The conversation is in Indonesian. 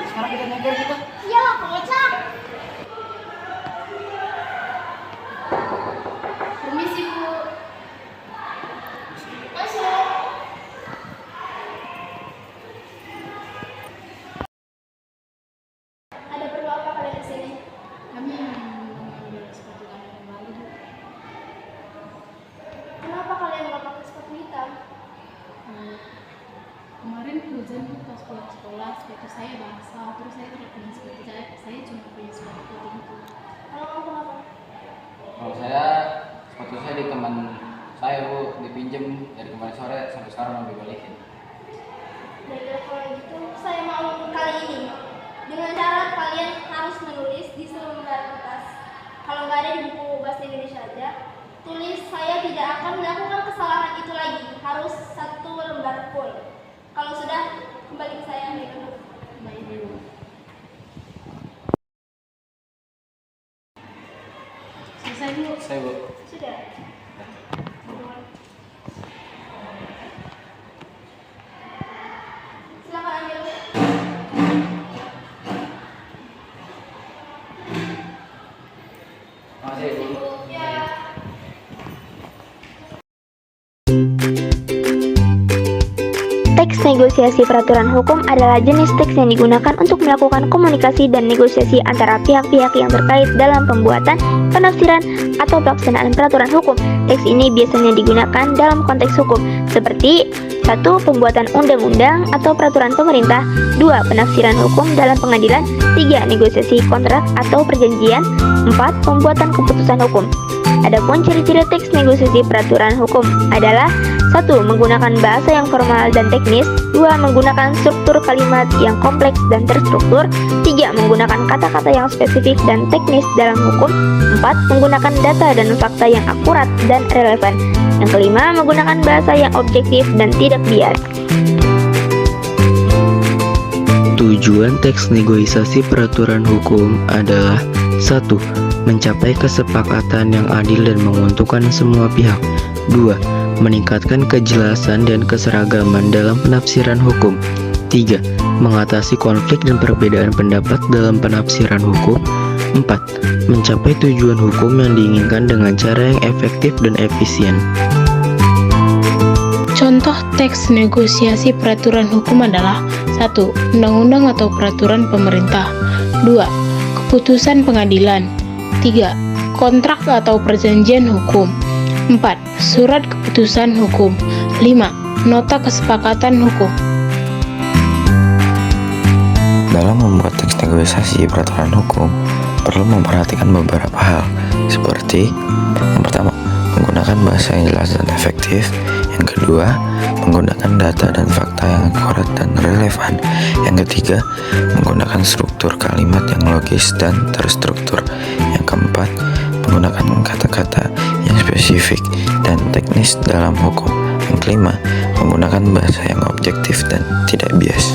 Sekarang kita nyeger kita. Iyalah, kocak. Permisi, Bu. Masuk. Ada perlu apa kalian di sini? Kami mengambil sepatu kami yang baru, Bu. Kenapa kalian nggak pakai sepatu hitam? Kemarin hujan, Bu, pas pulang sekolah sepatu saya basah, terus saya tidak punya sepatu, saya cuma punya sepatu putih itu. Kalau kamu kenapa? Kalau saya sepatu saya di teman saya Bu, dipinjem dari kemarin sore sampai sekarang mau dibalikin. Baiklah kalau gitu, saya mau kali ini dengan cara kalian harus menulis di selembar kertas. Kalau nggak ada di buku bahasa Indonesia aja, tulis saya tidak akan melakukan kesalahan itu lagi. Harus satu lembar full. Kalau sudah, kembali ke saya. Baik, Bu. Selesai, Bu. Saya Bu. Sudah. Silakan ambil. Makasih Bu. Ya. Teks negosiasi peraturan hukum adalah jenis teks yang digunakan untuk melakukan komunikasi dan negosiasi antara pihak-pihak yang terkait dalam pembuatan, penafsiran, atau pelaksanaan peraturan hukum. Teks ini biasanya digunakan dalam konteks hukum, seperti 1. Pembuatan undang-undang atau peraturan pemerintah. 2. Penafsiran hukum dalam pengadilan. 3. Negosiasi kontrak atau perjanjian. 4. Pembuatan keputusan hukum. Adapun ciri-ciri teks negosiasi peraturan hukum adalah 1. Menggunakan bahasa yang formal dan teknis. 2. Menggunakan struktur kalimat yang kompleks dan terstruktur. 3. Menggunakan kata-kata yang spesifik dan teknis dalam hukum. 4. Menggunakan data dan fakta yang akurat dan relevan. Yang kelima, menggunakan bahasa yang objektif dan tidak bias. Tujuan teks negosiasi peraturan hukum adalah 1. Mencapai kesepakatan yang adil dan menguntungkan semua pihak. 2. Meningkatkan kejelasan dan keseragaman dalam penafsiran hukum. 3. Mengatasi konflik dan perbedaan pendapat dalam penafsiran hukum. 4. Mencapai tujuan hukum yang diinginkan dengan cara yang efektif dan efisien. Contoh teks negosiasi peraturan hukum adalah 1. Undang-undang atau peraturan pemerintah. 2. Keputusan pengadilan. 3. Kontrak atau perjanjian hukum. 4. Surat keputusan hukum. 5. Nota kesepakatan hukum. Dalam membuat teks negosiasi peraturan hukum, perlu memperhatikan beberapa hal, seperti yang pertama, menggunakan bahasa yang jelas dan efektif. Yang kedua, menggunakan data dan fakta yang akurat dan relevan. Yang ketiga, menggunakan struktur kalimat yang logis dan terstruktur. Yang keempat, menggunakan kata-kata yang spesifik dan teknis dalam hukum. Yang kelima, menggunakan bahasa yang objektif dan tidak bias.